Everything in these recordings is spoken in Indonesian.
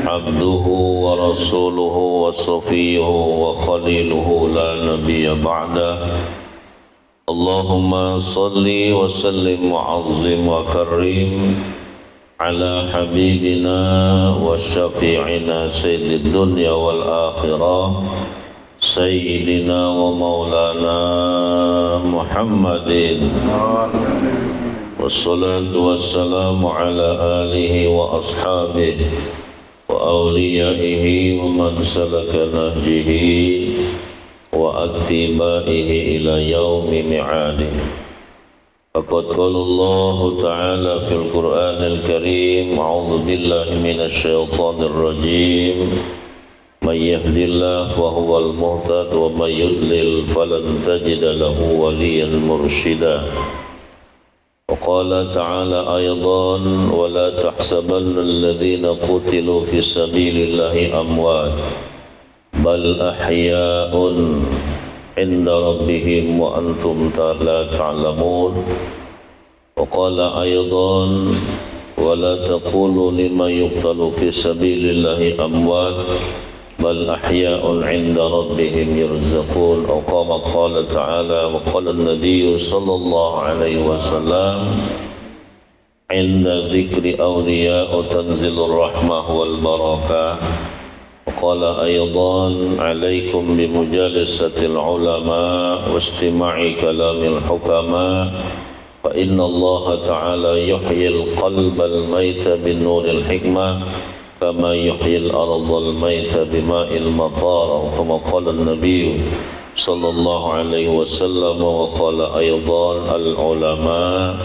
عبده ورسوله وصفيه وخليله لا نبي بعده اللهم صل وسلم وعظم وكرم على حبيبنا وشفيعنا سيد الدنيا والآخرة سيدنا ومولانا محمد والصلاة والسلام على آله وأصحابه وأوليائه ومن سلك نهجه وأتباعه إلى يوم معاده. فقد قال الله تعالى في القرآن الكريم أعوذ بالله من الشيطان الرجيم من يهد الله فهو المهتد ومن يضلل فلن تجد له وليا مرشدا. وقال تعالى أيضا ولا تحسبن الذين قتلوا في سبيل الله أموات بل أحياء عند ربهم وأنتم لا تعلمون. وقال أيضا ولا تقولوا لمن يقتل في سبيل الله أموات بل أحياء عند ربهم يرزقون. أو كما قال تعالى وقال النبي صلى الله عليه وسلم عند ذكر أولياء تنزل الرحمة والبركة. وقال أيضا عليكم بمجالسة العلماء واستماع كلام الحكماء فإن الله تعالى يحيي القلب الميت بالنور الحكمة كما يحيي الأرض الميت بماء المطر. كما قال النبي صلى الله عليه وسلم. وقال أيضا العلماء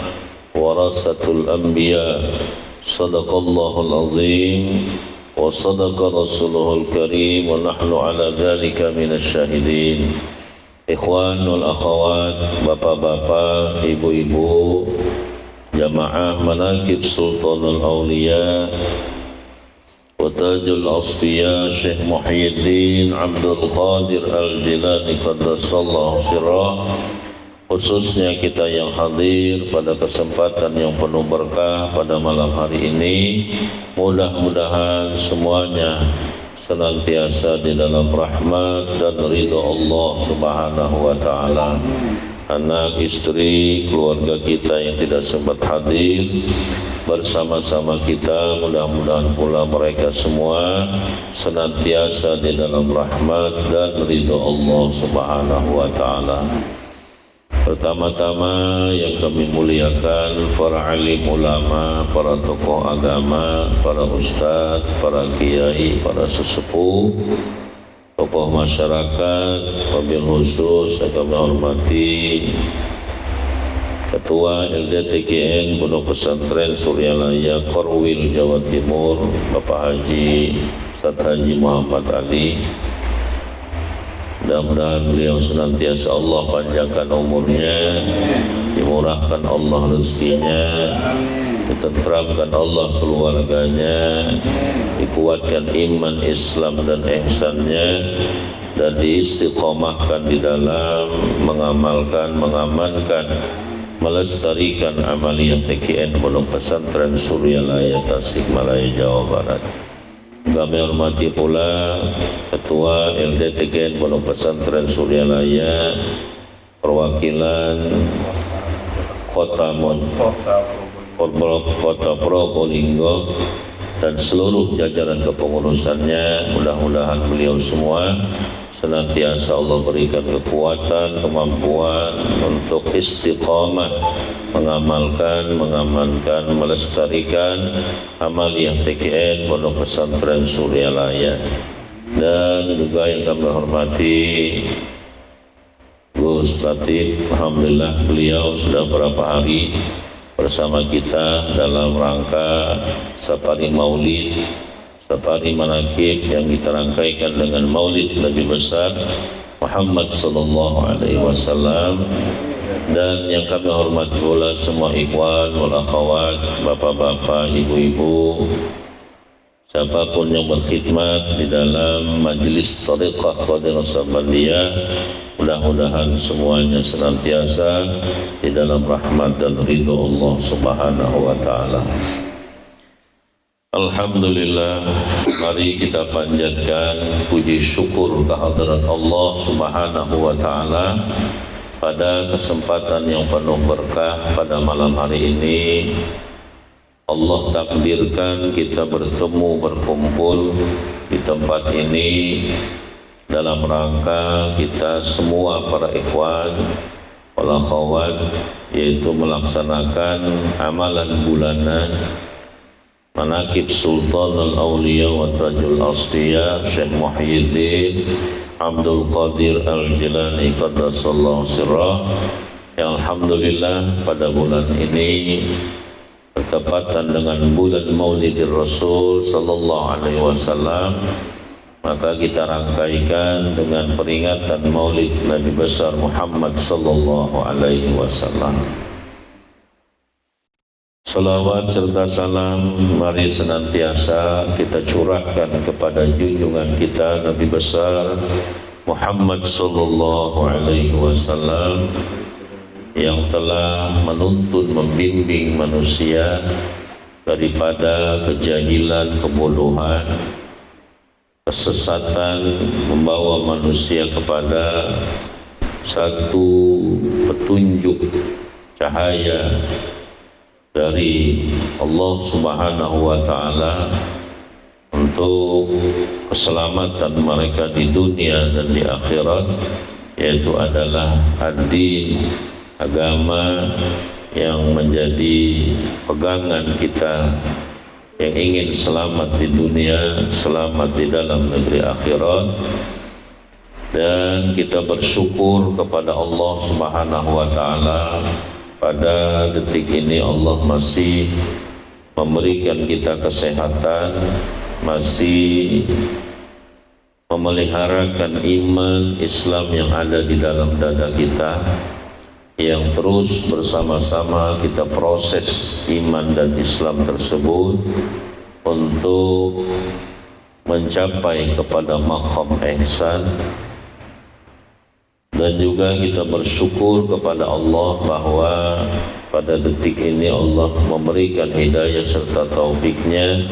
ورثة الأنبياء صدق الله العظيم وصدق رسوله الكريم ونحن على ذلك من الشاهدين. Ikhwan wal akhawat, bapak-bapak, ibu-ibu, jamaah manaqib Sultanul Aulia wa Tajul Asfiya Syekh Muhyiddin Abdul Qadir Al-Jilani qaddasallahu sirrah, khususnya kita yang hadir pada kesempatan yang penuh berkah pada malam hari ini, mudah-mudahan semuanya senantiasa di dalam rahmat dan ridha Allah Subhanahu wa taala. Anak, istri, keluarga kita yang tidak sempat hadir bersama-sama kita, mudah-mudahan pula mereka semua senantiasa di dalam rahmat dan ridha Allah Subhanahu wa taala. Pertama-tama yang kami muliakan para alim ulama, para tokoh agama, para ustadz, para kiai, para sesepuh, tokoh masyarakat, wabil khusus yang kami hormati Ketua LDTKN Pondok Pesantren Suryalaya Korwil Jawa Timur, Bapak Haji Ustaz Haji Muhammad Ali. Mudah-mudahan beliau senantiasa Allah panjangkan umurnya, dimurahkan Allah rezekinya, ditenteramkan Allah keluarganya, dikuatkan iman Islam dan ihsannya, dan diistiqomahkan di dalam mengamalkan, mengamankan, melestarikan amaliyah TKN Pondok Pesantren Suryalaya Tasikmalaya Jawa Barat. Kami hormati pula Ketua LDTKN Pondok Pesantren Suryalaya, perwakilan Kota Probolinggo dan seluruh jajaran kepengurusannya. Mudah-mudahan beliau semua senantiasa Allah berikan kekuatan, kemampuan untuk istiqamah mengamalkan, mengamankan, melestarikan amaliyah TKN Pondok Pesantren Suryalaya. Dan juga yang kami hormati Gus Latif, alhamdulillah beliau sudah beberapa hari bersama kita dalam rangka safari maulid, safari manaqib yang kita rangkaikan dengan maulid Nabi besar Muhammad sallallahu alaihi wasallam. Dan yang kami hormati pula semua ikhwan wal akhawat, bapak-bapak, ibu-ibu, siapapun yang berkhidmat di dalam majelis Thariqah Qadirah Sabandiyah, mudah-mudahan semuanya senantiasa di dalam rahmat dan ridho Allah Subhanahu wa taala. Alhamdulillah, mari kita panjatkan puji syukur kehadirat Allah Subhanahu wa taala pada kesempatan yang penuh berkah pada malam hari ini. Allah takdirkan kita berkumpul di tempat ini dalam rangka kita semua para ikhwan wal akhwat, yaitu melaksanakan amalan bulanan Manaqib Sultanul Auliya wa Tajul Asfiya Syekh Muhyiddin Abdul Qadir Al-Jilani Qaddasallahu sirrah, yang alhamdulillah pada bulan ini bertepatan dengan bulan Maulidir Rasul sallallahu alaihi wasallam, maka kita rangkaikan dengan peringatan Maulid Nabi besar Muhammad sallallahu alaihi wasallam. Salawat serta salam mari senantiasa kita curahkan kepada junjungan kita Nabi besar Muhammad sallallahu alaihi wasallam, yang telah menuntun membimbing manusia daripada kejahilan, kebodohan, kesesatan, membawa manusia kepada satu petunjuk cahaya dari Allah Subhanahu wa taala untuk keselamatan mereka di dunia dan di akhirat, yaitu adalah ad-din, agama yang menjadi pegangan kita yang ingin selamat di dunia, selamat di dalam negeri akhirat. Dan kita bersyukur kepada Allah Subhanahu wa taala, pada detik ini Allah masih memberikan kita kesehatan, masih memeliharakan iman Islam yang ada di dalam dada kita, yang terus bersama-sama kita proses iman dan Islam tersebut untuk mencapai kepada maqam ihsan. Dan juga kita bersyukur kepada Allah bahwa pada detik ini Allah memberikan hidayah serta taufiknya,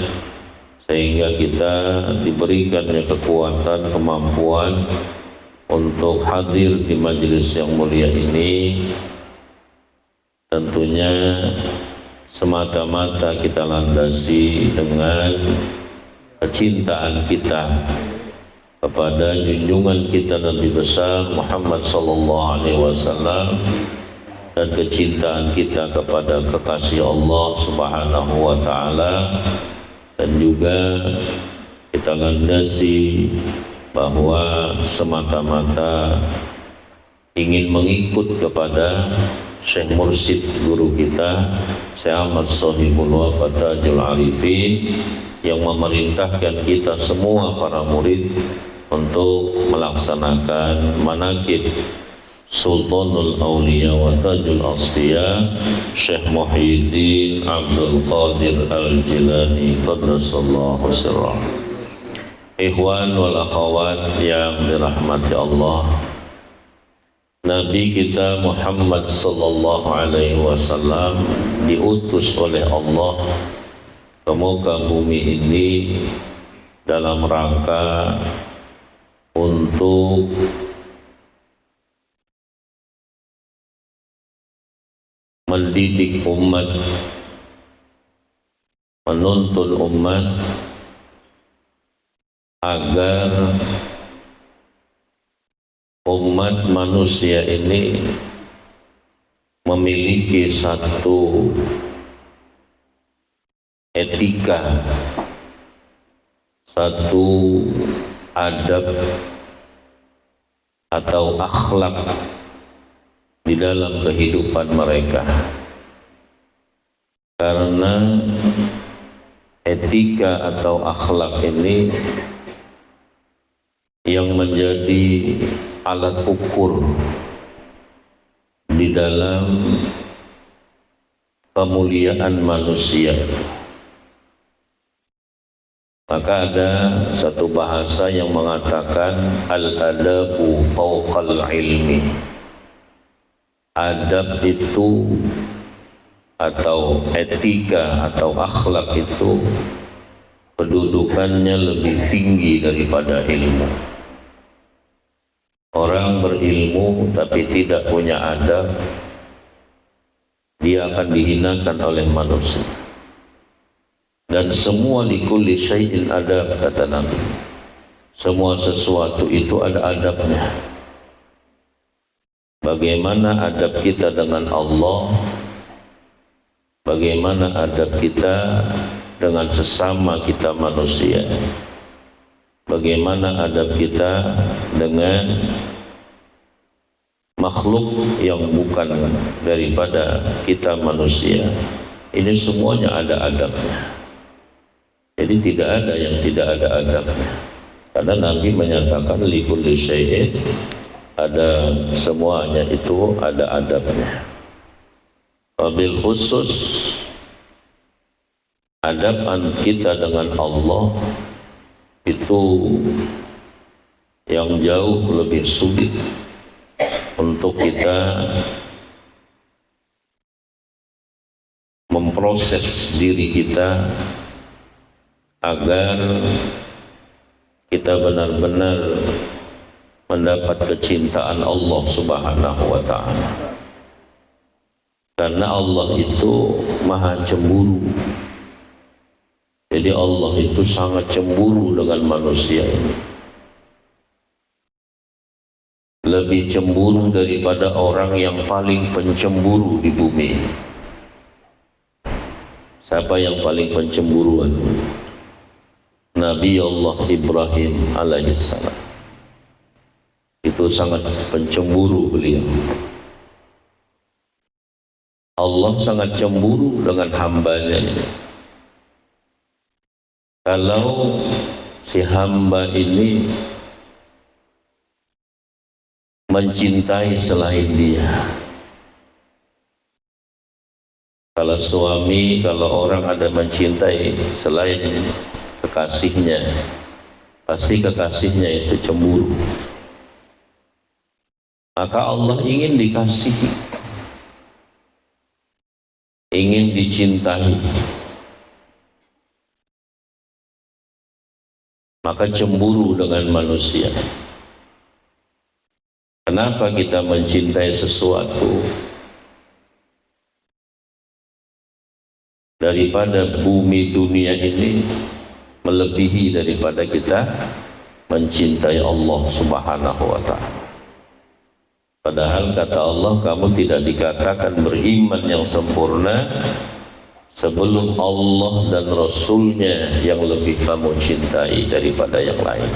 sehingga kita diberikannya kekuatan, kemampuan untuk hadir di majelis yang mulia ini. Tentunya semata-mata kita landasi dengan kecintaan kita kepada junjungan kita Nabi besar Muhammad sallallahu alaihi wasallam, dan kecintaan kita kepada kekasih Allah Subhanahu wa taala, dan juga kita landasi bahwa semata-mata ingin mengikut kepada Syekh Mursyid guru kita Syekh Ahmad Shahibul Wafa Tajul Arifin, yang memerintahkan kita semua para murid untuk melaksanakan manaqib Sultanul Auliya wa Tajul Asfiya Syekh Muhyiddin Abdul Qadir Al-Jilani Qaddasallahu sirrah. Ikhwan wal akhawat yang dirahmati Allah, Nabi kita Muhammad sallallahu alaihi wasallam diutus oleh Allah ke muka bumi ini dalam rangka untuk mendidik umat, menuntun umat agar umat manusia ini memiliki satu etika, satu adab atau akhlak di dalam kehidupan mereka. Karena etika atau akhlak ini yang menjadi alat ukur di dalam kemuliaan manusia. Maka ada satu bahasa yang mengatakan al-adabu fawqal ilmi. Adab itu atau etika atau akhlak itu kedudukannya lebih tinggi daripada ilmu. Orang berilmu tapi tidak punya adab, dia akan dihinakan oleh manusia. Dan semua likulli syai'in adab, kata Nabi. Semua sesuatu itu ada adabnya. Bagaimana adab kita dengan Allah, bagaimana adab kita dengan sesama kita manusia, bagaimana adab kita dengan makhluk yang bukan daripada kita manusia. Ini semuanya ada adabnya. Jadi tidak ada yang tidak ada adabnya. Karena Nabi menyatakan likulli syai'in, ada semuanya itu ada adabnya. Wabil khusus adab kita dengan Allah itu yang jauh lebih sulit untuk kita memproses diri kita agar kita benar-benar mendapat kecintaan Allah Subhanahu wa ta'ala. Karena Allah itu maha cemburu. Jadi Allah itu sangat cemburu dengan manusia ini. Lebih cemburu daripada orang yang paling pencemburu di bumi. Siapa yang paling pencemburuan? Nabi Allah Ibrahim alaihissalam. Itu sangat pencemburu beliau. Allah sangat cemburu dengan hambanya ini. Kalau si hamba ini mencintai selain dia, kalau suami, kalau orang ada mencintai selain kekasihnya, pasti kekasihnya itu cemburu. Maka Allah ingin dikasihi, ingin dicintai, maka cemburu dengan manusia. Kenapa kita mencintai sesuatu daripada bumi dunia ini melebihi daripada kita mencintai Allah Subhanahu wa ta'ala? Padahal kata Allah, kamu tidak dikatakan beriman yang sempurna sebelum Allah dan Rasulnya yang lebih kamu cintai daripada yang lain.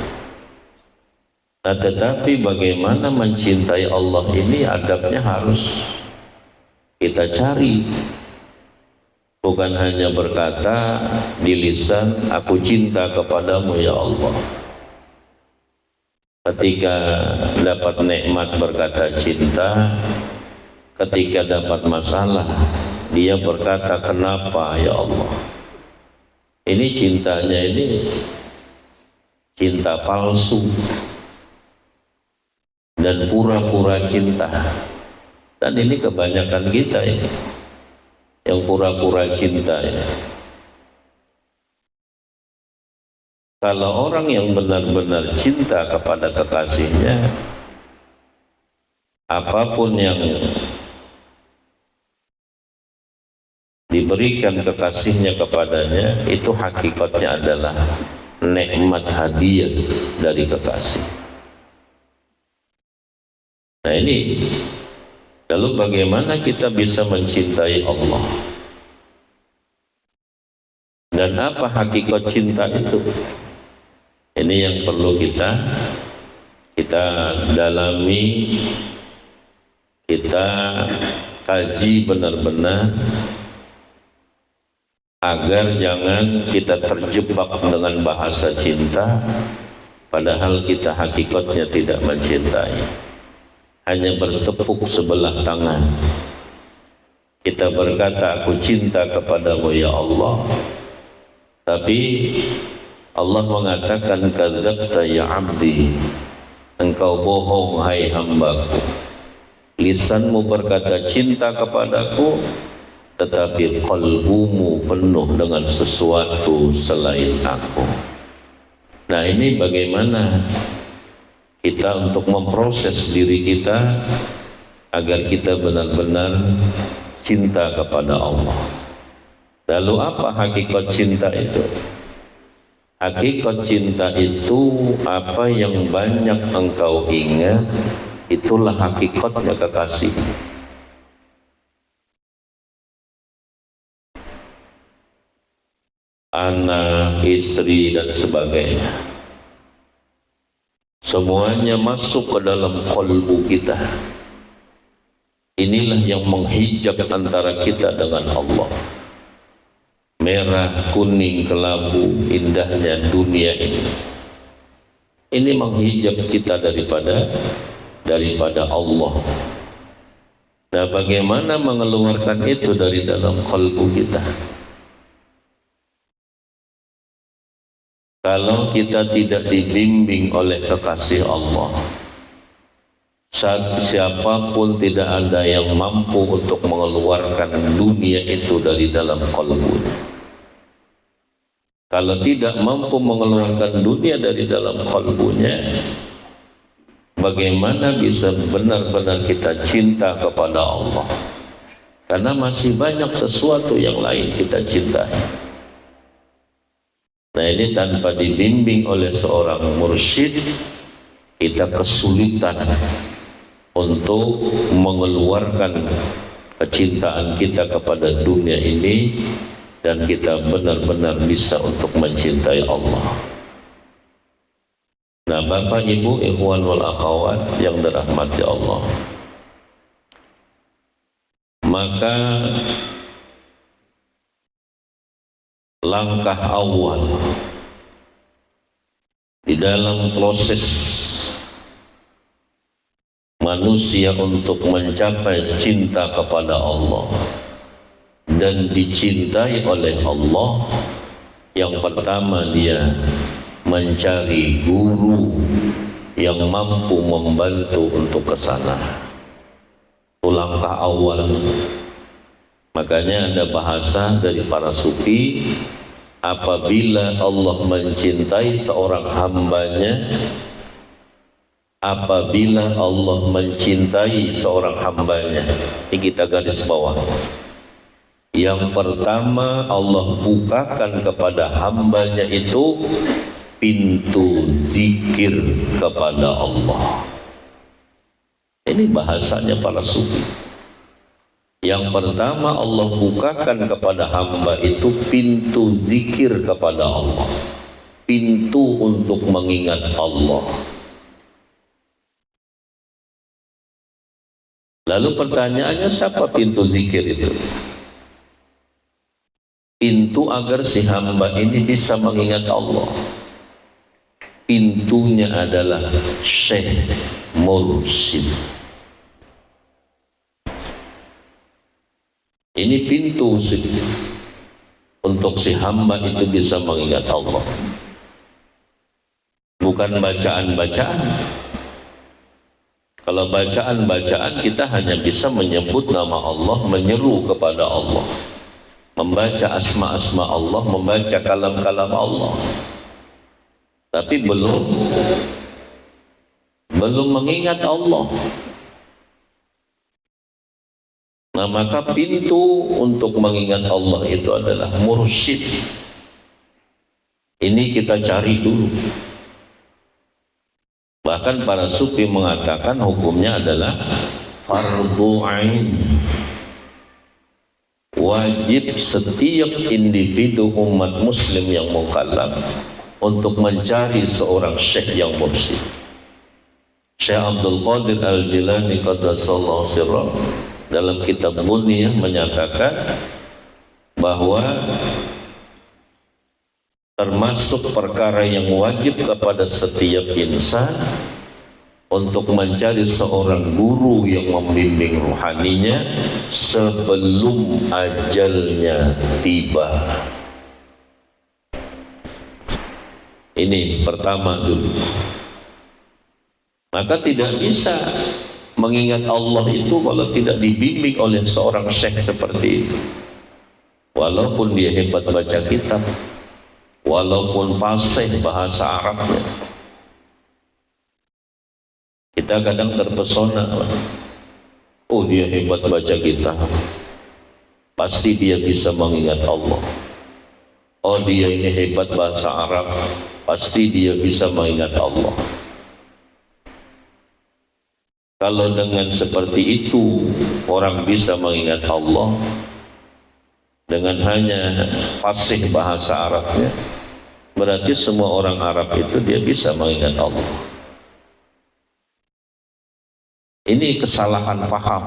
Nah, tetapi bagaimana mencintai Allah ini adabnya harus kita cari. Bukan hanya berkata di lisan, aku cinta kepadamu ya Allah. Ketika dapat nikmat berkata cinta, ketika dapat masalah dia berkata kenapa ya Allah. Ini cintanya ini cinta palsu dan pura-pura cinta. Dan ini kebanyakan kita ini yang pura-pura cinta ini. Kalau orang yang benar-benar cinta kepada kekasihnya, apapun yang diberikan kekasihnya kepadanya, itu hakikatnya adalah nikmat hadiah dari kekasih. Nah ini, lalu bagaimana kita bisa mencintai Allah? Dan apa hakikat cinta itu? Ini yang perlu kita dalami, kita kaji benar-benar, agar jangan kita terjebak dengan bahasa cinta, padahal kita hakikatnya tidak mencintai. Hanya bertepuk sebelah tangan. Kita berkata, aku cinta kepadamu ya Allah. Tapi Allah mengatakan, kadzabta ya abdi, engkau bohong hai hambaku. Lisanmu berkata cinta kepadaku, tetapi qalbumu penuh dengan sesuatu selain aku. Nah, ini bagaimana kita untuk memproses diri kita agar kita benar-benar cinta kepada Allah. Lalu apa hakikat cinta itu? Hakikat cinta itu apa yang banyak engkau ingat, itulah hakikatnya kekasih. Anak, istri, dan sebagainya, semuanya masuk ke dalam qalbu kita. Inilah yang menghijab antara kita dengan Allah. Merah, kuning, kelabu, indahnya dunia ini. Ini menghijab kita daripada Allah. Nah, bagaimana mengeluarkan itu dari dalam qalbu kita? Kalau kita tidak dibimbing oleh kekasih Allah, siapapun tidak ada yang mampu untuk mengeluarkan dunia itu dari dalam qalbunya. Kalau tidak mampu mengeluarkan dunia dari dalam qalbunya, bagaimana bisa benar-benar kita cinta kepada Allah? Karena masih banyak sesuatu yang lain kita cintai. Nah, ini tanpa dibimbing oleh seorang mursyid, kita kesulitan untuk mengeluarkan kecintaan kita kepada dunia ini, dan kita benar-benar bisa untuk mencintai Allah. Nah, Bapak, Ibu, ikhwan wal akhwat yang dirahmati Allah, maka langkah awal di dalam proses manusia untuk mencapai cinta kepada Allah dan dicintai oleh Allah, yang pertama dia mencari guru yang mampu membantu untuk ke sana. Itu langkah awal. Makanya ada bahasa dari para sufi, apabila Allah mencintai seorang hambanya, apabila Allah mencintai seorang hambanya, ini kita garis bawah. Yang pertama, Allah bukakan kepada hambanya itu pintu zikir kepada Allah. Ini bahasanya para sufi. Yang pertama, Allah bukakan kepada hamba itu pintu zikir kepada Allah, pintu untuk mengingat Allah. Lalu pertanyaannya, siapa pintu zikir itu? Pintu agar si hamba ini bisa mengingat Allah. Pintunya adalah Syekh Mursyid. Ini pintu untuk si hamba itu bisa mengingat Allah. Bukan bacaan-bacaan. Kalau bacaan-bacaan kita hanya bisa menyebut nama Allah, menyeru kepada Allah, membaca asma-asma Allah, membaca kalam-kalam Allah, tapi belum mengingat Allah. Nah, maka pintu untuk mengingat Allah itu adalah mursyid. Ini kita cari dulu. Bahkan para sufi mengatakan hukumnya adalah fardhu ain. Wajib setiap individu umat muslim yang mukallaf untuk mencari seorang syekh yang mursyid. Syekh Abdul Qadir Al-Jilani qaddasallahu sirrah dalam kitab Munyah menyatakan bahwa termasuk perkara yang wajib kepada setiap insan untuk mencari seorang guru yang membimbing ruhaninya sebelum ajalnya tiba. Ini pertama dulu. Maka tidak bisa mengingat Allah itu kalau tidak dibimbing oleh seorang syekh seperti itu. walaupun dia hebat baca kitab, walaupun fasih bahasa Arabnya. Kita kadang terpesona, oh dia hebat baca kitab, pasti dia bisa mengingat Allah. Oh dia ini hebat bahasa Arab, pasti dia bisa mengingat Allah. Kalau dengan seperti itu orang bisa mengingat Allah dengan hanya fasih bahasa Arabnya, berarti semua orang Arab itu dia bisa mengingat Allah. Ini kesalahan paham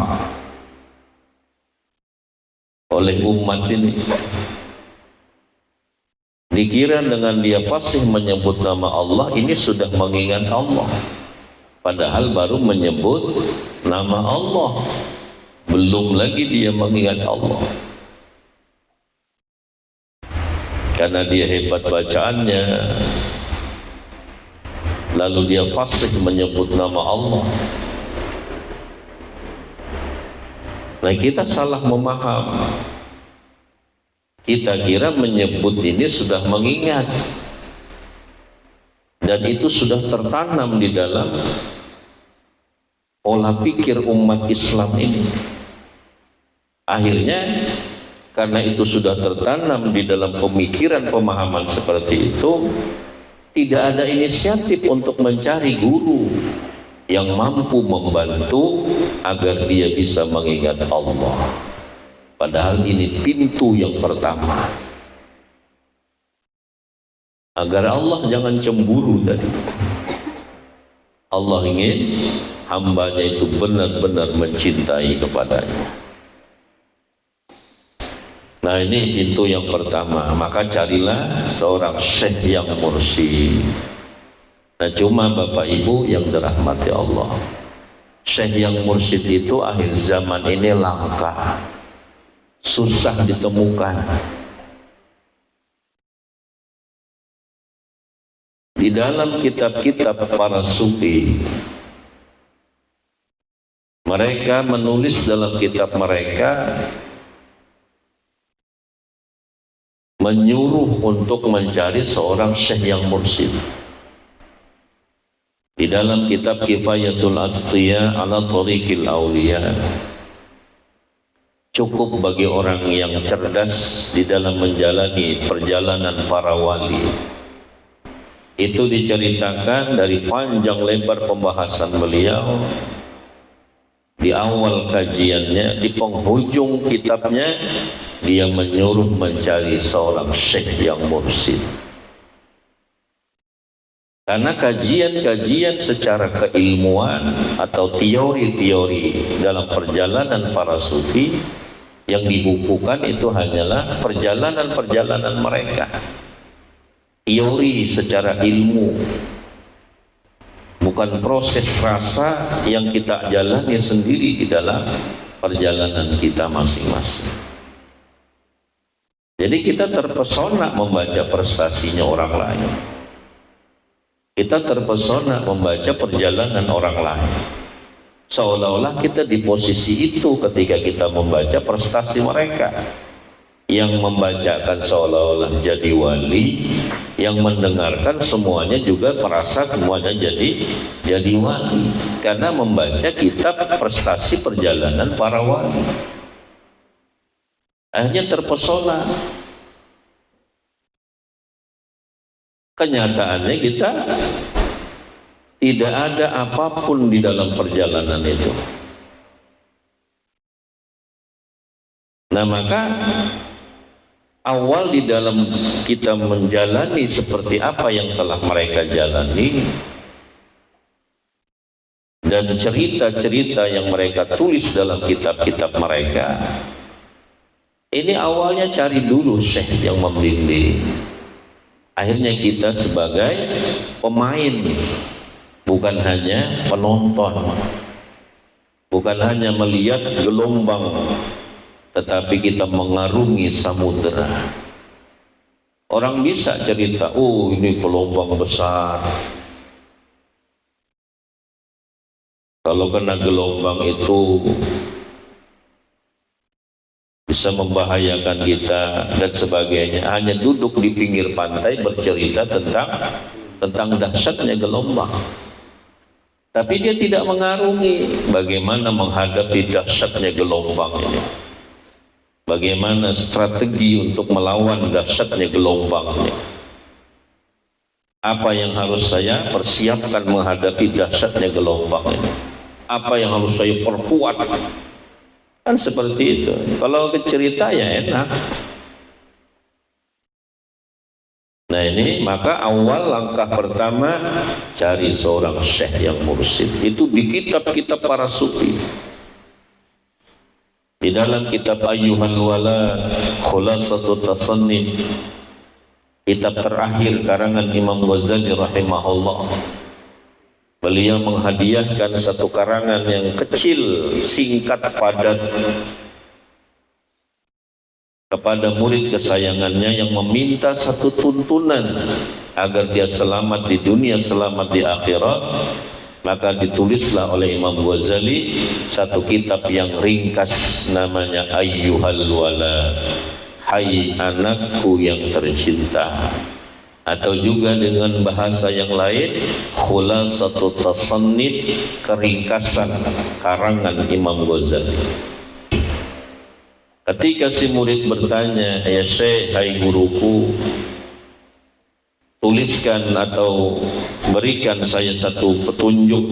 oleh umat ini. Dikira dengan dia fasih menyebut nama Allah ini sudah mengingat Allah, padahal baru menyebut nama Allah, belum lagi dia mengingat Allah. Karena dia hebat bacaannya, lalu dia fasih menyebut nama Allah. Nah kita salah memaham. Kita kira menyebut ini sudah mengingat, dan itu sudah tertanam di dalam pola pikir umat Islam ini. Akhirnya karena itu sudah tertanam di dalam pemikiran pemahaman seperti itu, tidak ada inisiatif untuk mencari guru yang mampu membantu agar dia bisa mengingat Allah. Padahal ini pintu yang pertama agar Allah jangan cemburu tadi. Allah ingin hambanya itu benar-benar mencintai kepadanya. Nah ini pintu yang pertama. Maka carilah seorang syekh yang mursyid. Nah cuma Bapak Ibu yang dirahmati Allah, syekh yang mursyid itu akhir zaman ini langka, susah ditemukan. Di dalam kitab-kitab para sufi, mereka menulis dalam kitab mereka menyuruh untuk mencari seorang syekh yang mursyid. Di dalam kitab Kifayatul Asqiya ala Thariqil Auliya, cukup bagi orang yang cerdas di dalam menjalani perjalanan para wali. Itu diceritakan dari panjang lebar pembahasan beliau. Di awal kajiannya, di penghujung kitabnya, dia menyuruh mencari seorang syekh yang mursyid. Karena kajian-kajian secara keilmuan atau teori-teori dalam perjalanan para sufi yang dibukukan itu hanyalah perjalanan-perjalanan mereka, teori secara ilmu, bukan proses rasa yang kita jalani sendiri di dalam perjalanan kita masing-masing. Jadi kita terpesona membaca prestasinya orang lain, kita terpesona membaca perjalanan orang lain, seolah-olah kita di posisi itu ketika kita membaca prestasi mereka. Yang membacakan seolah-olah jadi wali, yang mendengarkan semuanya juga merasa semuanya jadi wali, karena membaca kitab prestasi perjalanan para wali. Akhirnya terpesona. Kenyataannya kita tidak ada apapun di dalam perjalanan itu. Nah maka awal di dalam kita menjalani seperti apa yang telah mereka jalani, dan cerita-cerita yang mereka tulis dalam kitab-kitab mereka, ini awalnya cari dulu syekh yang membimbing. Akhirnya kita sebagai pemain, bukan hanya penonton, bukan hanya melihat gelombang, tetapi kita mengarungi samudera. Orang bisa cerita, oh ini gelombang besar, kalau kena gelombang itu bisa membahayakan kita dan sebagainya. Hanya duduk di pinggir pantai bercerita tentang dahsyatnya gelombang. Tapi dia tidak mengarungi bagaimana menghadapi dahsyatnya gelombang ini. Bagaimana strategi untuk melawan dahsyatnya gelombang ini. Apa yang harus saya persiapkan menghadapi dahsyatnya gelombang ini? Apa yang harus saya perkuat? Kan seperti itu. Kalau cerita ya enak. Nah ini maka awal langkah pertama cari seorang syekh yang mursyid. Itu di kitab-kitab para sufi. Di dalam kitab Ayyuhal Wala Khulasatut Tasannif, kitab terakhir karangan Imam Ghazali rahimahullah, beliau menghadiahkan satu karangan yang kecil, singkat, padat kepada murid kesayangannya yang meminta satu tuntunan agar dia selamat di dunia, selamat di akhirat. Maka ditulislah oleh Imam Ghazali satu kitab yang ringkas, namanya Ayyuhal Wala, hai anakku yang tercinta, atau juga dengan bahasa yang lain Khulasatut Tasannif, keringkasan karangan Imam Ghazali. Ketika si murid bertanya, ya Syekh, hai guruku, tuliskan atau berikan saya satu petunjuk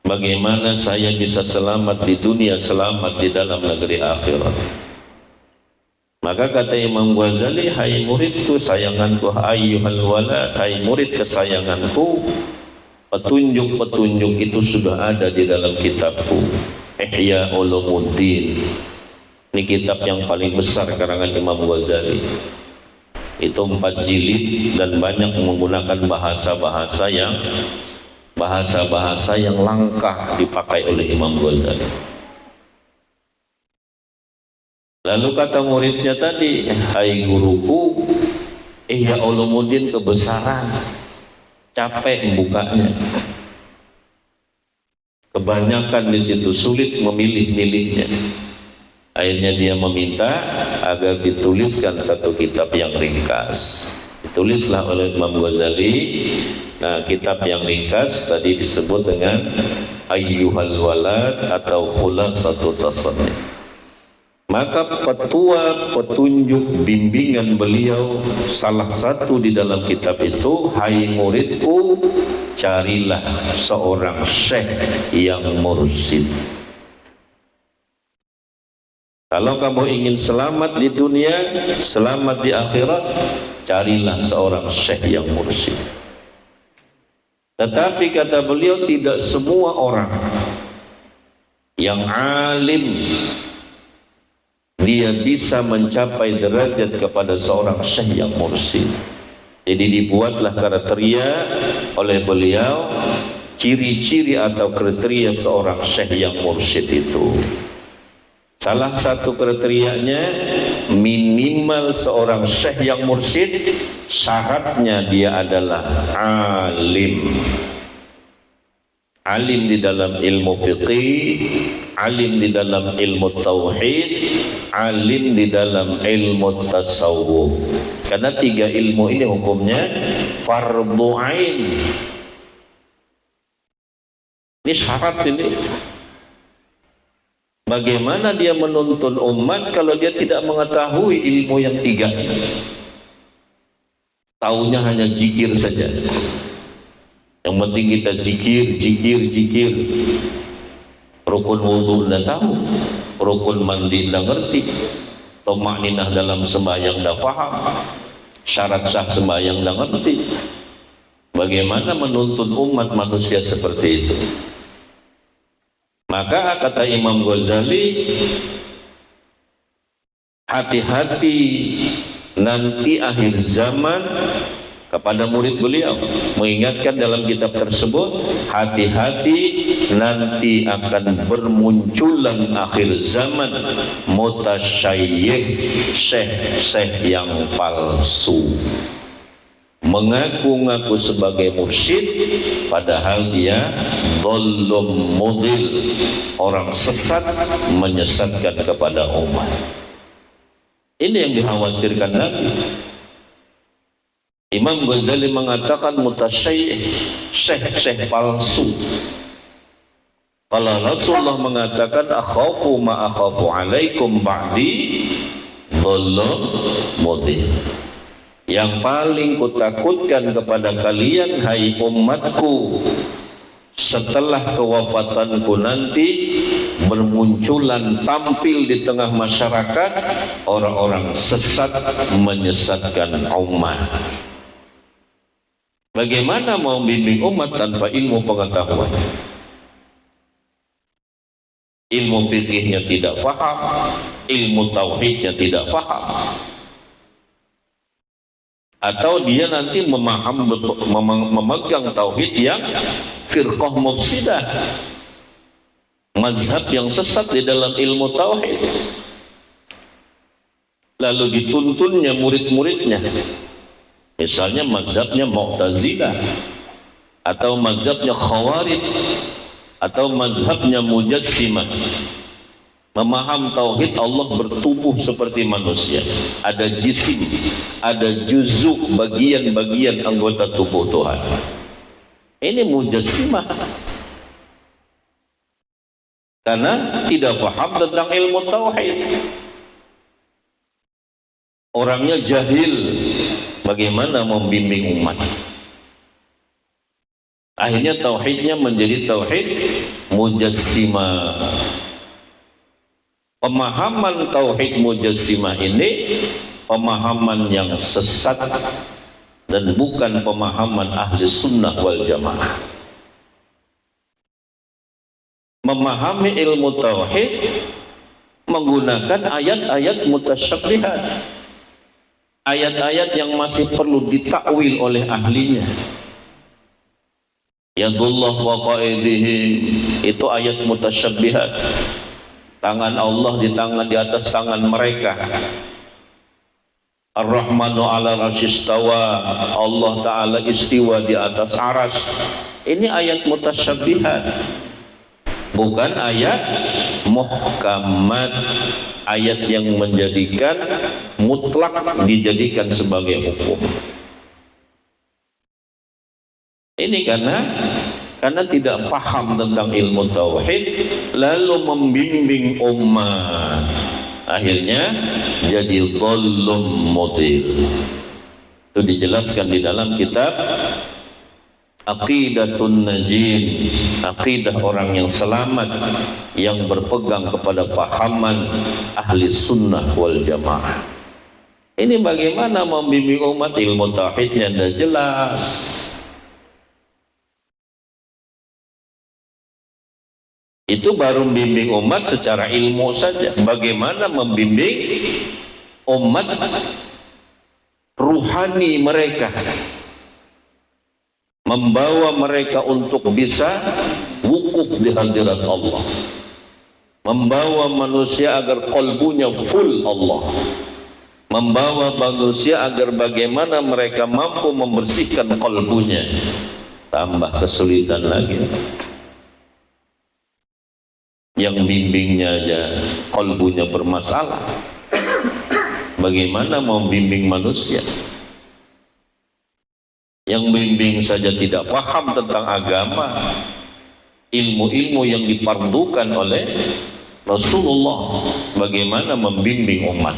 bagaimana saya bisa selamat di dunia, selamat di dalam negeri akhirat. Maka kata Imam Ghazali, hai muridku sayanganku, ayyuhal walad, hai murid kesayanganku, petunjuk-petunjuk itu sudah ada di dalam kitabku Ihya Ulumuddin. Ini kitab yang paling besar karangan Imam Ghazali. Itu 4 jilid dan banyak menggunakan bahasa-bahasa yang langka dipakai oleh Imam Ghazali. Lalu kata muridnya tadi, hai guruku, Ihya Ulumuddin kebesaran, capek membukanya. Kebanyakan di situ, sulit memilih-milihnya. Akhirnya dia meminta agar dituliskan satu kitab yang ringkas. Ditulislah oleh Imam Ghazali. Nah, kitab yang ringkas tadi disebut dengan Ayyuhal Walad atau Khulasatut Tasannif. Maka petua, petunjuk, bimbingan beliau salah satu di dalam kitab itu, hai muridku, carilah seorang syekh yang mursyid. Kalau kamu ingin selamat di dunia, selamat di akhirat, carilah seorang syekh yang mursyid. Tetapi kata beliau, tidak semua orang yang alim dia bisa mencapai derajat kepada seorang syekh yang mursyid. Jadi dibuatlah kriteria oleh beliau, ciri-ciri atau kriteria seorang syekh yang mursyid itu. Salah satu kriterianya, minimal seorang syekh yang mursyid syaratnya dia adalah alim. Alim di dalam ilmu fiqih, alim di dalam ilmu tauhid, alim di dalam ilmu tasawuf. Karena 3 ilmu ini hukumnya fardhu ain. Ini syarat ini. Bagaimana dia menuntun umat kalau dia tidak mengetahui ilmu yang 3 ini? Taunya hanya zikir saja. Yang penting kita zikir. Rukun wudu dah tahu, rukun mandi dah ngerti, tumakninah dalam sembahyang dah faham, syarat sah sembahyang dah ngerti. Bagaimana menuntun umat manusia seperti itu? Maka kata Imam Ghazali, hati-hati nanti akhir zaman. Kepada murid beliau mengingatkan dalam kitab tersebut, hati-hati nanti akan bermunculan akhir zaman mutasyayyi'h, syekh-syekh yang palsu, mengaku-ngaku sebagai mursyid padahal dia dhallum mudil, orang sesat menyesatkan kepada umat. Ini yang dikhawatirkan Nabi. Imam Ghazali mengatakan mutasyayih, syekh palsu. Kalau Rasulullah mengatakan akhafu ma akhafu alaikum ba'di dhallum mudil, yang paling kutakutkan kepada kalian hai umatku setelah kewafatanku nanti, bermunculan tampil di tengah masyarakat orang-orang sesat menyesatkan umat. Bagaimana mau bimbing umat tanpa ilmu pengetahuan? Ilmu fikihnya tidak faham, ilmu tauhidnya tidak faham, atau dia nanti memegang tauhid yang firqah mufsidah, mazhab yang sesat di dalam ilmu tauhid, lalu dituntunnya murid-muridnya, misalnya mazhabnya Mu'tazilah atau mazhabnya Khawarij atau mazhabnya Mujassimah. Memaham tauhid Allah bertubuh seperti manusia, ada jisim, ada juzuk, bagian-bagian anggota tubuh Tuhan. Ini Mujassimah, karena tidak paham tentang ilmu tauhid. Orangnya jahil, bagaimana membimbing umat? Akhirnya tauhidnya menjadi tauhid Mujassimah. Pemahaman tauhid Mujassimah ini pemahaman yang sesat dan bukan pemahaman ahli sunnah wal jamaah. Memahami ilmu tauhid menggunakan ayat-ayat mutasyabihat, ayat-ayat yang masih perlu ditakwil oleh ahlinya. Yadullah wa qaidihi, itu ayat mutasyabihat. Tangan Allah di atas tangan mereka. Ar-Rahmanu 'ala al-'arsyistawa, Allah Ta'ala istiwa di atas aras. Ini ayat mutasyabihat, bukan ayat muhkamat, ayat yang menjadikan mutlak dijadikan sebagai hukum. Ini karena tidak paham tentang ilmu tauhid, lalu membimbing umat, akhirnya jadi dhallum mudil. Itu dijelaskan di dalam kitab Aqidatun Najin, akidah orang yang selamat, yang berpegang kepada fahaman ahli sunnah wal jamaah. Ini bagaimana membimbing umat, ilmu tauhidnya tidak jelas. Itu baru membimbing umat secara ilmu saja. Bagaimana membimbing umat ruhani mereka, membawa mereka untuk bisa wukuf di hadirat Allah, membawa manusia agar qalbunya full Allah, membawa manusia agar bagaimana mereka mampu membersihkan qalbunya. Tambah kesulitan lagi, yang bimbingnya aja qalbunya bermasalah, bagaimana mau bimbing manusia? Yang bimbing saja tidak paham tentang agama, ilmu-ilmu yang dipardukan oleh Rasulullah, bagaimana membimbing umat?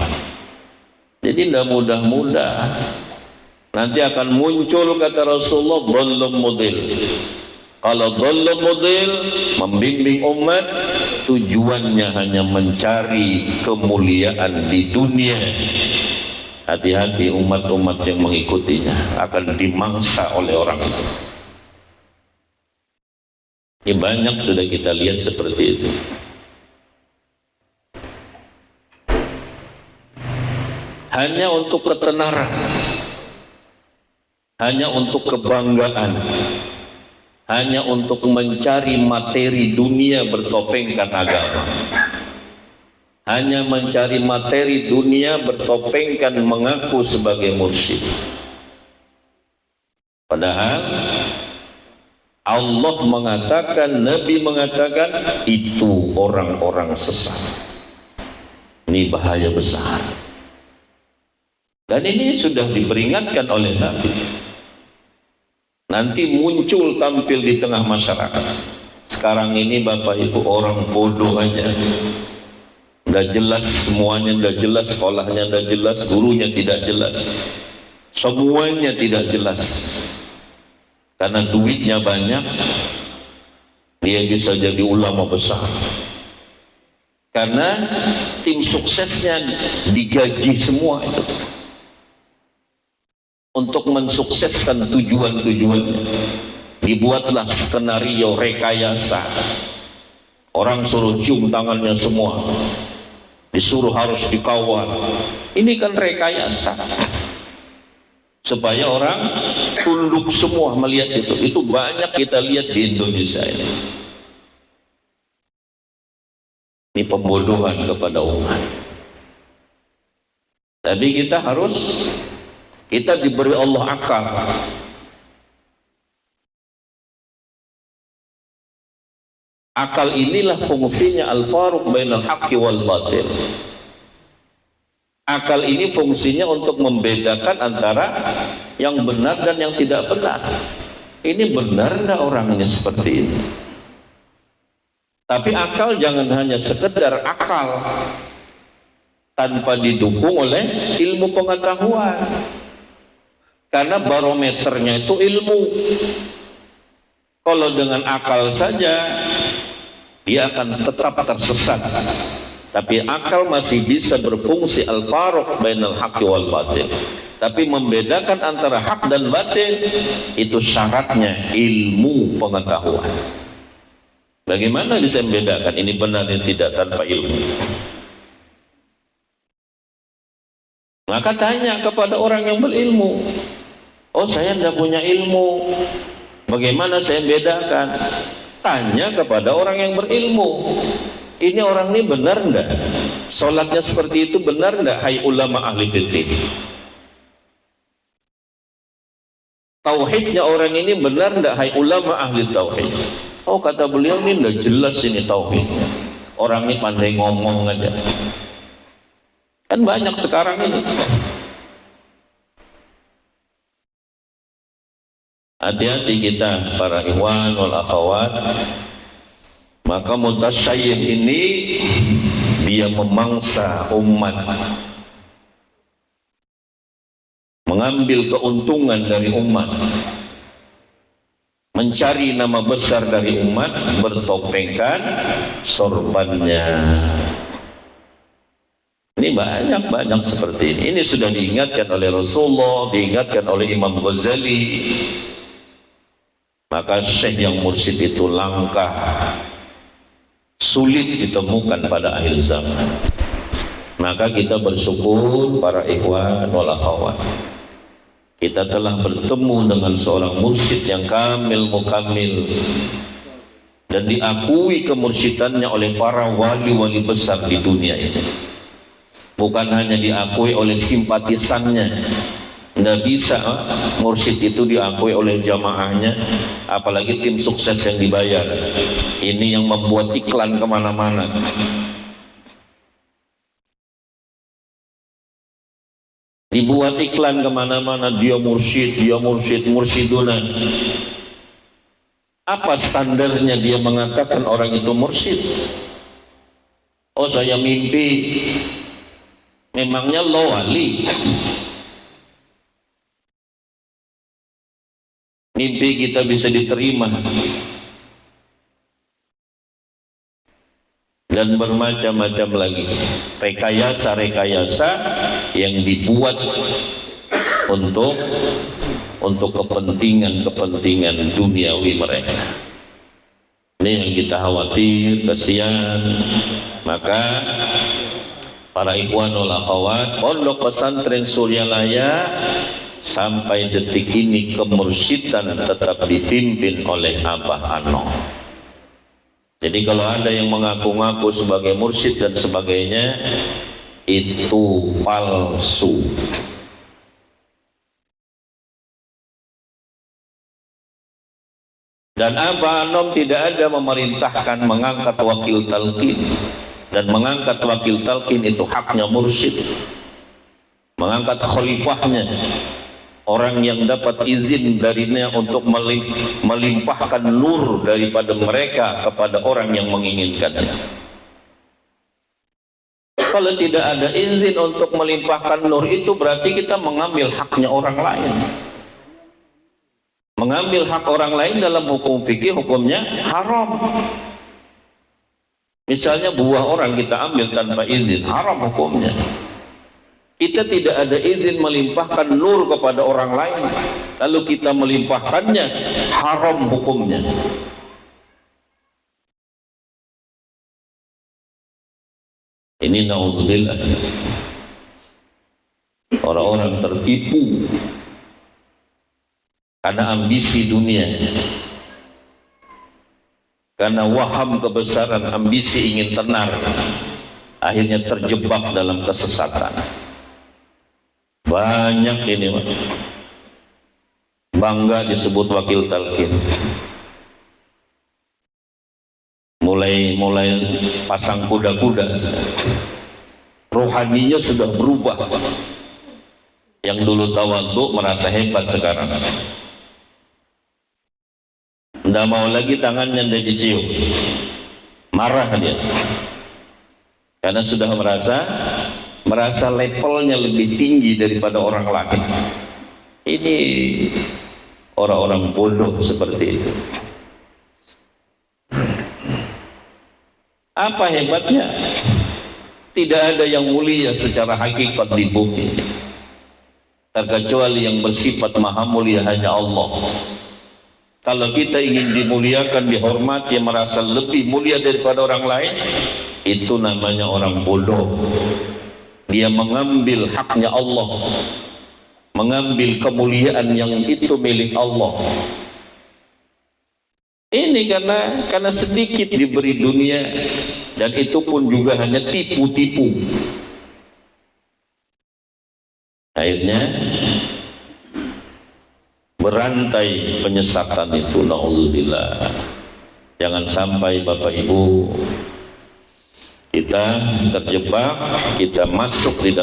Jadi tidak mudah-mudah, nanti akan muncul kata Rasulullah dhallum mudil. Kalau dhallum mudil, membimbing umat, tujuannya hanya mencari kemuliaan di dunia. Hati-hati, umat-umat yang mengikutinya akan dimangsa oleh orang itu. Ini banyak sudah kita lihat seperti itu. Hanya untuk ketenaran, hanya untuk kebanggaan, hanya untuk mencari materi dunia bertopengkan agama, hanya mencari materi dunia bertopengkan mengaku sebagai mursyid. Padahal Allah mengatakan, Nabi mengatakan, itu orang-orang sesat. Ini bahaya besar. Dan ini sudah diperingatkan oleh Nabi. Nanti muncul tampil di tengah masyarakat. Sekarang ini Bapak Ibu orang bodoh aja. Udah jelas semuanya, udah jelas sekolahnya, udah jelas gurunya tidak jelas. Semuanya tidak jelas. Karena duitnya banyak, dia bisa jadi ulama besar. Karena tim suksesnya digaji semua itu untuk mensukseskan tujuan-tujuannya. Dibuatlah skenario rekayasa. Orang suruh cium tangannya semua, disuruh harus dikawal. Ini kan rekayasa supaya orang tunduk semua melihat itu. Itu banyak kita lihat di Indonesia ini. Ini pembodohan kepada umat. Tapi kita diberi Allah akal. Akal inilah fungsinya al-faruq bainal haqqi wal batil. Akal ini fungsinya untuk membedakan antara yang benar dan yang tidak benar. Ini benar enggak orangnya seperti ini? Tapi akal jangan hanya sekedar akal tanpa didukung oleh ilmu pengetahuan. Karena barometernya itu ilmu. Kalau dengan akal saja dia akan tetap tersesat. Tapi akal masih bisa berfungsi al-faruq bainal haqqi wal batil. Tapi membedakan antara hak dan batil itu syaratnya ilmu pengetahuan. Bagaimana bisa membedakan ini benar dan tidak tanpa ilmu? Maka tanya kepada orang yang berilmu. Oh, saya tidak punya ilmu. Bagaimana saya bedakan? Tanya kepada orang yang berilmu. Ini orang ini benar enggak? Sholatnya seperti itu benar enggak? Hai ulama ahli fikih. Tauhidnya orang ini benar enggak? Hai ulama ahli tauhid. Oh, kata beliau ini enggak jelas ini tauhidnya. Orang ini pandai ngomong aja. Kan banyak sekarang ini. Hati-hati kita para ikhwan wal akhwat. Maka mutasyayyin ini dia memangsa umat, mengambil keuntungan dari umat, mencari nama besar dari umat, bertopengkan sorbannya. Ini banyak seperti ini. Ini sudah diingatkan oleh Rasulullah, diingatkan oleh Imam Ghazali. Maka syekh yang mursyid itu langka, sulit ditemukan pada akhir zaman. Maka kita bersyukur para ikhwan wal akhwat, kita telah bertemu dengan seorang mursyid yang kamil mukamil dan diakui kemursyidhannya oleh para wali-wali besar di dunia ini. Bukan hanya diakui oleh simpatisannya. Nggak bisa mursyid itu diakui oleh jamaahnya, apalagi tim sukses yang dibayar. Ini yang membuat iklan kemana-mana. Dibuat iklan kemana-mana, dia mursyid, mursyiduna. Apa standarnya dia mengatakan orang itu mursyid? Oh, saya mimpi. Memangnya lo wali? Mimpi kita bisa diterima dan bermacam-macam lagi rekayasa yang dibuat untuk kepentingan duniawi mereka. Ini yang kita khawatir, kasihan. Maka para ikhwan wal akhwat, pondok pesantren Suryalaya sampai detik ini kemursyidhan tetap dipimpin oleh Abah Ano. Jadi kalau ada yang mengaku-ngaku sebagai mursyid dan sebagainya, itu palsu. Dan Abah Anom tidak ada memerintahkan mengangkat wakil talqin, dan mengangkat wakil talqin itu haknya mursyid. Mengangkat khalifahnya, orang yang dapat izin darinya untuk melimpahkan nur daripada mereka kepada orang yang menginginkannya. Kalau tidak ada izin untuk melimpahkan nur itu, berarti kita mengambil haknya orang lain. Mengambil hak orang lain dalam hukum fikih, hukumnya haram. Misalnya buah orang kita ambil tanpa izin, haram hukumnya. Kita tidak ada izin melimpahkan nur kepada orang lain, lalu kita melimpahkannya, haram hukumnya. Ini naudzubillah. Orang-orang tertipu karena ambisi dunia, karena waham kebesaran, ambisi ingin tenar, akhirnya terjebak dalam kesesatan. Banyak ini bangga disebut wakil talqin, mulai pasang kuda-kuda, rohaninya sudah berubah. Yang dulu tawadhu merasa hebat, sekarang tidak mau lagi tangannya dia dicium, marah dia, karena sudah merasa levelnya lebih tinggi daripada orang lain. Ini orang-orang bodoh seperti itu. Apa hebatnya? Tidak ada yang mulia secara hakikat di bumi, terkecuali yang bersifat maha mulia hanya Allah. Kalau kita ingin dimuliakan, dihormati, merasa lebih mulia daripada orang lain, itu namanya orang bodoh. Dia mengambil haknya Allah, mengambil kemuliaan yang itu milik Allah. Ini karena sedikit diberi dunia, dan itu pun juga hanya tipu-tipu. Akhirnya berantai penyesatan itu, naudzubillah. Jangan sampai Bapak Ibu kita terjebak, kita masuk di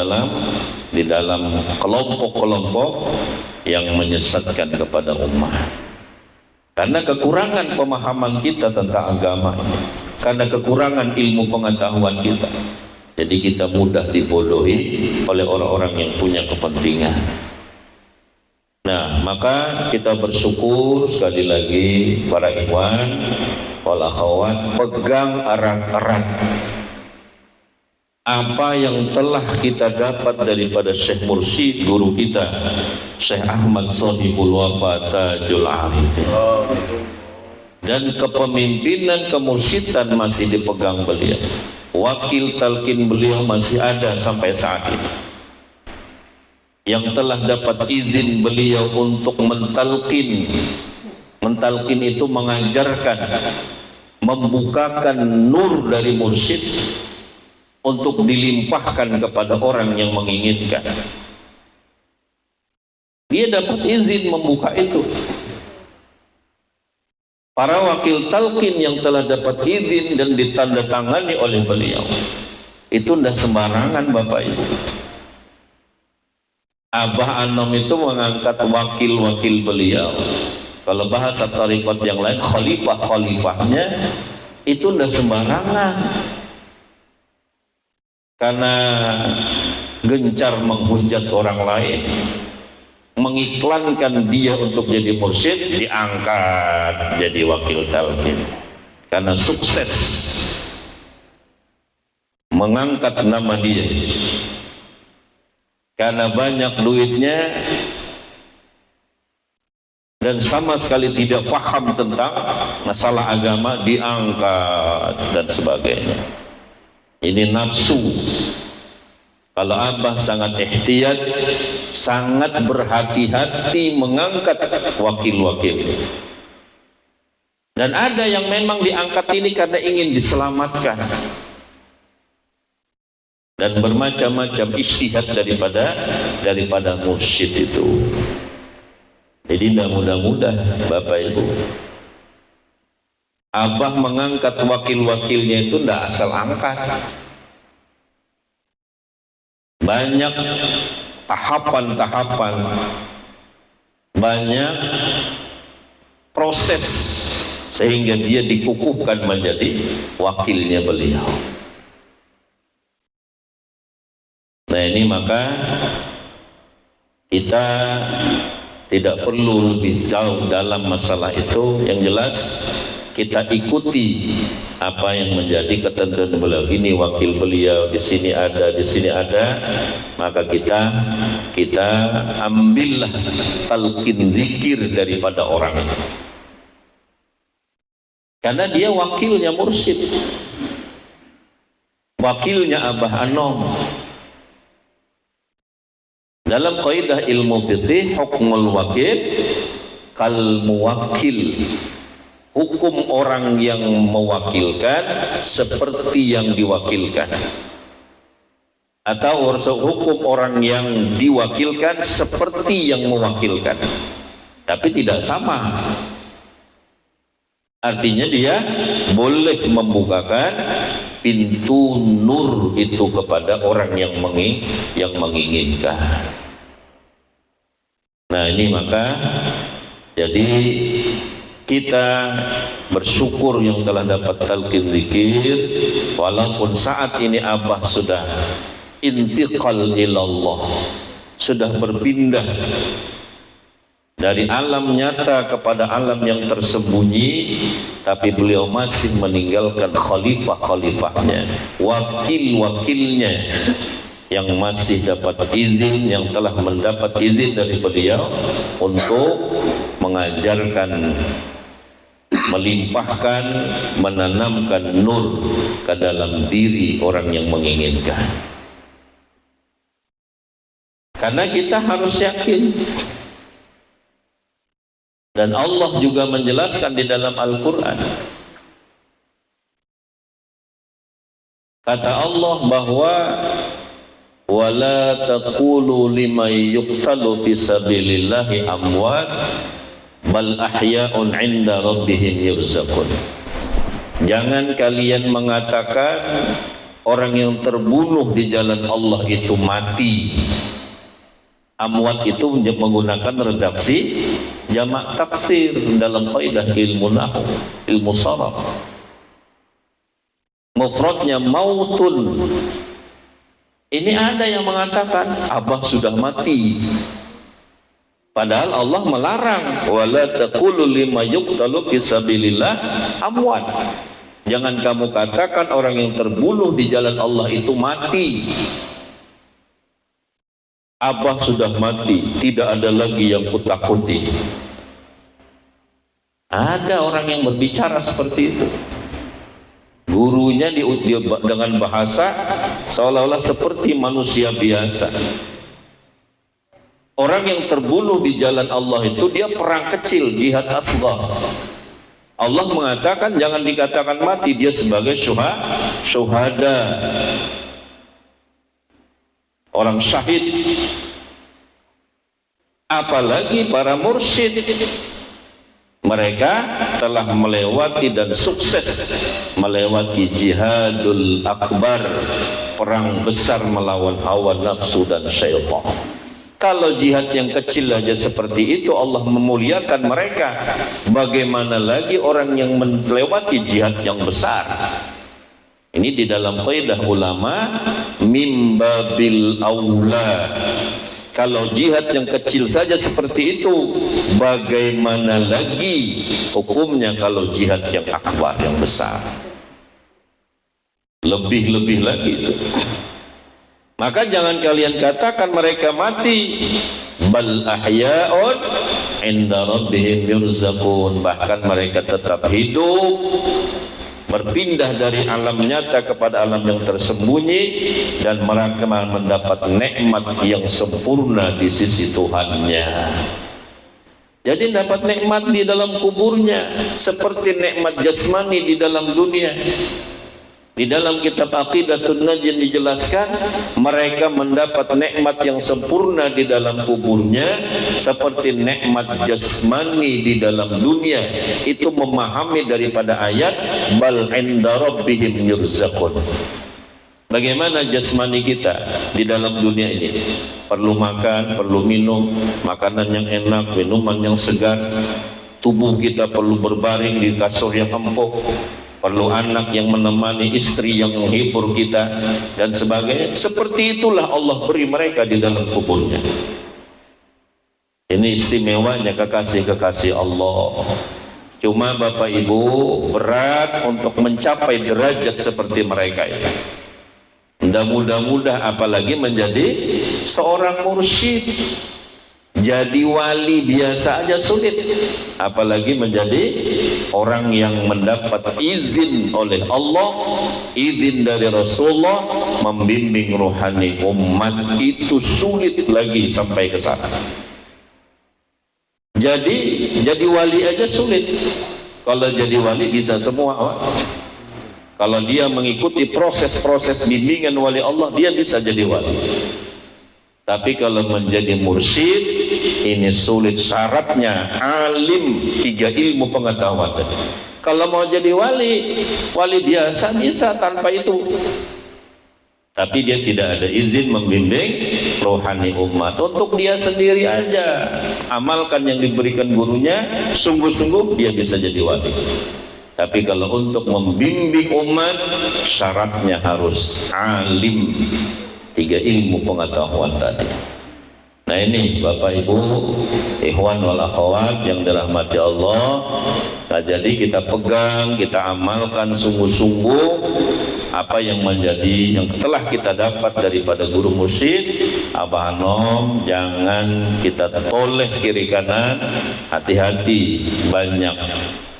dalam kelompok-kelompok yang menyesatkan kepada umat. Karena kekurangan pemahaman kita tentang agama ini, karena kekurangan ilmu pengetahuan kita, jadi kita mudah dibodohi oleh orang-orang yang punya kepentingan. Nah, maka kita bersyukur sekali lagi para ikhwan wal akhwat, pegang erat-erat apa yang telah kita dapat daripada Syekh Mursyid, guru kita Syekh Ahmad Shadhiqul Wafa Tajul Arifin, dan kepemimpinan kemursyidhan masih dipegang beliau, wakil talqin beliau masih ada sampai saat ini, yang telah dapat izin beliau untuk mentalqin itu mengajarkan, membukakan nur dari mursyid untuk dilimpahkan kepada orang yang menginginkan. Dia dapat izin membuka itu. Para wakil talqin yang telah dapat izin dan ditandatangani oleh beliau, itu tidak sembarangan Bapak Ibu. Abah Anom itu mengangkat wakil-wakil beliau. Kalau bahasa tarikat yang lain, khalifah-khalifahnya itu tidak sembarangan. Karena gencar menghujat orang lain, mengiklankan dia untuk jadi mursyid, diangkat jadi wakil talqin. Karena sukses mengangkat nama dia, karena banyak duitnya dan sama sekali tidak paham tentang masalah agama, diangkat dan sebagainya. Ini nafsu. Kalau Abah sangat ihtiyat, sangat berhati-hati mengangkat wakil-wakil. Dan ada yang memang diangkat ini karena ingin diselamatkan, dan bermacam-macam ijtihad daripada mursyid itu. Jadi tidak mudah-mudah Bapak Ibu. Abah mengangkat wakil-wakilnya itu tidak asal angkat. Banyak tahapan-tahapan, banyak proses sehingga dia dikukuhkan menjadi wakilnya beliau. Nah ini maka kita tidak perlu lebih jauh dalam masalah itu. Yang jelas kita ikuti apa yang menjadi ketentuan beliau. Ini wakil beliau, di sini ada, di sini ada. Maka kita ambillah talqin zikir daripada orang itu. Karena dia wakilnya mursyid, wakilnya Abah Anom. Dalam kaidah ilmu fiqih, hukmul wakil kal muwakil. Hukum orang yang mewakilkan seperti yang diwakilkan, atau hukum orang yang diwakilkan seperti yang mewakilkan, tapi tidak sama. Artinya dia boleh membukakan pintu nur itu kepada orang yang menginginkan. Nah ini maka jadi kita bersyukur yang telah dapat talqin zikir, walaupun saat ini Abah sudah intiqal ilallah, sudah berpindah dari alam nyata kepada alam yang tersembunyi, tapi beliau masih meninggalkan khalifah-khalifahnya, wakil-wakilnya yang masih dapat izin, yang telah mendapat izin dari beliau untuk mengajarkan, melimpahkan, menanamkan nur ke dalam diri orang yang menginginkan. Karena kita harus yakin, dan Allah juga menjelaskan di dalam Al-Quran, kata Allah bahwa wala taqulu liman yuqtalu fi sabilillahi amwat bal ahya'un 'inda rabbihim yurzaqun. Jangan kalian mengatakan orang yang terbunuh di jalan Allah itu mati. Amwat itu menggunakan redaksi jamak taksir dalam kaidah ilmu nahwu, ilmu sharaf. Mufradnya mautun. Ini ada yang mengatakan Abah sudah mati. Padahal Allah melarang, wala taqulu lima yuqtalu fi sabilillah amwat. Jangan kamu katakan orang yang terbunuh di jalan Allah itu mati. Abah sudah mati, tidak ada lagi yang kutakuti. Ada orang yang berbicara seperti itu. Gurunya dengan bahasa seolah-olah seperti manusia biasa. Orang yang terbunuh di jalan Allah itu dia perang kecil, jihad asghar. Allah mengatakan jangan dikatakan mati, dia sebagai syuhada, orang syahid. Apalagi para mursyid, mereka telah melewati dan sukses melewati jihadul akbar, perang besar melawan hawa nafsu dan syaitan. Kalau jihad yang kecil aja seperti itu Allah memuliakan mereka, bagaimana lagi orang yang melewati jihad yang besar? Ini di dalam kaidah ulama mimbabil aula. Kalau jihad yang kecil saja seperti itu, bagaimana lagi hukumnya kalau jihad yang akbar, yang besar? Lebih-lebih lagi itu. Maka jangan kalian katakan mereka mati, bal ahya'un 'inda rabbihim yurzaqun. Bahkan mereka tetap hidup, berpindah dari alam nyata kepada alam yang tersembunyi, dan mereka mendapat nikmat yang sempurna di sisi Tuhannya. Jadi dapat nikmat di dalam kuburnya seperti nikmat jasmani di dalam dunia. Di dalam kitab Aqidatun Najin dijelaskan mereka mendapat nikmat yang sempurna di dalam kuburnya seperti nikmat jasmani di dalam dunia. Itu memahami daripada ayat bal inda rabbihim yurzaqun. Bagaimana jasmani kita di dalam dunia ini? Perlu makan, perlu minum, makanan yang enak, minuman yang segar. Tubuh kita perlu berbaring di kasur yang empuk, perlu anak yang menemani, istri yang menghibur kita, dan sebagainya. Seperti itulah Allah beri mereka di dalam kuburnya. Ini istimewanya kekasih-kekasih Allah. Cuma Bapak Ibu berat untuk mencapai derajat seperti mereka itu. Mudah-mudah apalagi menjadi seorang mursyid. Jadi wali biasa aja sulit, apalagi menjadi orang yang mendapat izin oleh Allah, izin dari Rasulullah membimbing rohani umat, itu sulit lagi sampai ke sana. Jadi wali aja sulit. Kalau jadi wali bisa semua. Kalau dia mengikuti proses-proses bimbingan wali Allah, dia bisa jadi wali. Tapi kalau menjadi mursyid ini sulit, syaratnya alim, 3 ilmu pengetahuan. Kalau mau jadi wali biasa bisa tanpa itu. Tapi dia tidak ada izin membimbing rohani umat. Untuk dia sendiri aja amalkan yang diberikan gurunya, sungguh-sungguh dia bisa jadi wali. Tapi kalau untuk membimbing umat syaratnya harus alim, 3 ilmu pengetahuan tadi. Nah ini Bapak Ibu, ikhwan wal akhwat yang dirahmati Allah. Nah jadi kita pegang, kita amalkan sungguh-sungguh apa yang menjadi, yang telah kita dapat daripada guru mursyid. Abah Anom, jangan kita toleh kiri kanan, hati-hati banyak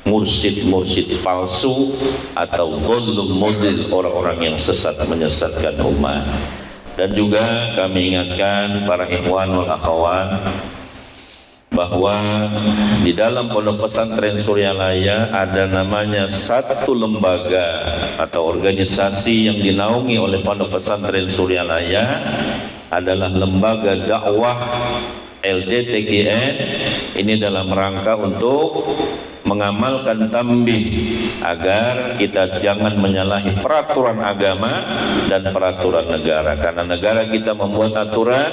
mursyid-mursyid palsu atau golum model orang-orang yang sesat menyesatkan umat. Dan juga kami ingatkan para ikhwan wal akhwat bahwa di dalam Pondok Pesantren Suryalaya ada namanya satu lembaga atau organisasi yang dinaungi oleh Pondok Pesantren Suryalaya, adalah lembaga dakwah LDTGN. Ini dalam rangka untuk mengamalkan tambih agar kita jangan menyalahi peraturan agama dan peraturan negara. Karena negara kita membuat aturan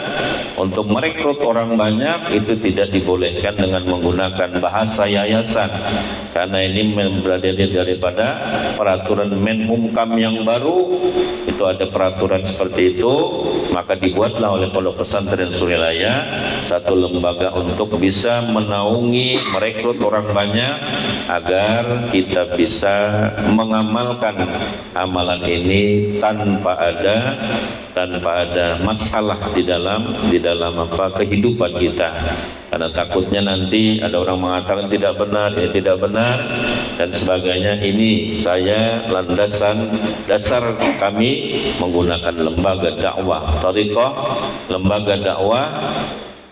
untuk merekrut orang banyak itu tidak dibolehkan dengan menggunakan bahasa yayasan, karena ini berada daripada peraturan Menhumkam yang baru. Itu ada peraturan seperti itu, maka dibuatlah oleh Pondok Pesantren Suryalaya satu lembaga untuk bisa menaungi merekrut orang banyak agar kita bisa mengamalkan amalan ini tanpa ada masalah di dalam apa kehidupan kita. Karena takutnya nanti ada orang mengatakan tidak benar, ya tidak benar dan sebagainya. Ini saya landasan dasar kami menggunakan lembaga dakwah thariqah, lembaga dakwah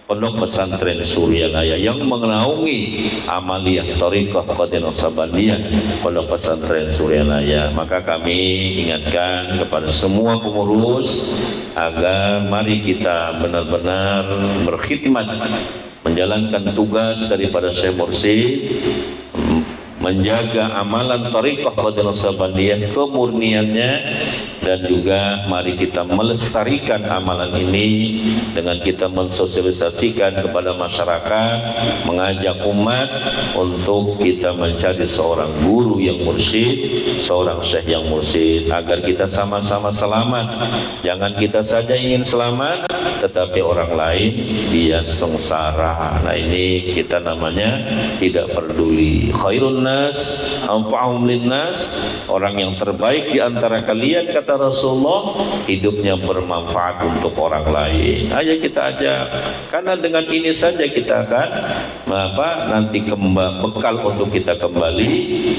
Pondok Pesantren Suryalaya yang menaungi amaliyah thariqah Qadiriyah Sabandiyah Pondok Pesantren Suryalaya. Maka kami ingatkan kepada semua pengurus agar mari kita benar-benar berkhidmat, menjalankan tugas daripada Syekh Mursyid, menjaga amalan thariqah Qadiriyah Sabandiyah, kemurniannya, dan juga mari kita melestarikan amalan ini dengan kita mensosialisasikan kepada masyarakat, mengajak umat untuk kita mencari seorang guru yang mursyid, seorang syekh yang mursyid, agar kita sama-sama selamat. Jangan kita saja ingin selamat, tetapi orang lain dia sengsara. Nah ini kita namanya tidak peduli. Khairun nas anfa'uhum linnas, orang yang terbaik di antara kalian kata Rasulullah hidupnya bermanfaat untuk orang lain. Ayo kita ajak, karena dengan ini saja kita akan nanti bekal untuk kita kembali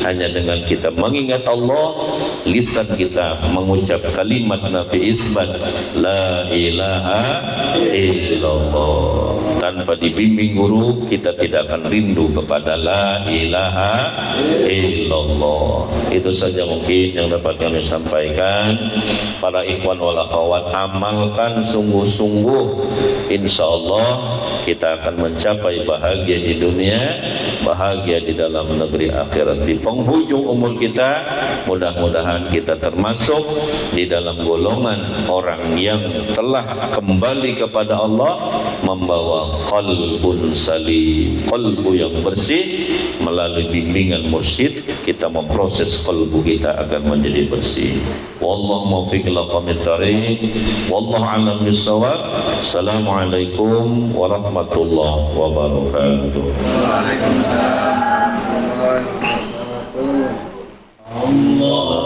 hanya dengan kita mengingat Allah, lisan kita mengucap kalimat nafi isbat la ilaha illallah. tanpa dibimbing guru kita tidak akan rindu kepada la ilaha illallah. Itu saja mungkin yang dapat kami sampaikan. Para ikhwan wal akhwat, amalkan sungguh-sungguh, insyaallah kita akan mencapai bahagia di dunia, bahagia di dalam negeri akhirat. Di penghujung umur kita, mudah-mudahan kita termasuk di dalam golongan orang yang telah kembali kepada Allah, membawa qalbun salim, qalbu yang bersih. Melalui bimbingan mursyid kita memproses qalbu kita agar menjadi bersih. Wallahu muwaffiq ila aqwamit thariq, wallahu a'lam bissawab. Assalamualaikum warahmatullahi wabarakatuh. Waalaikumsalam warahmatullahi wabarakatuh. Alhamdulillah.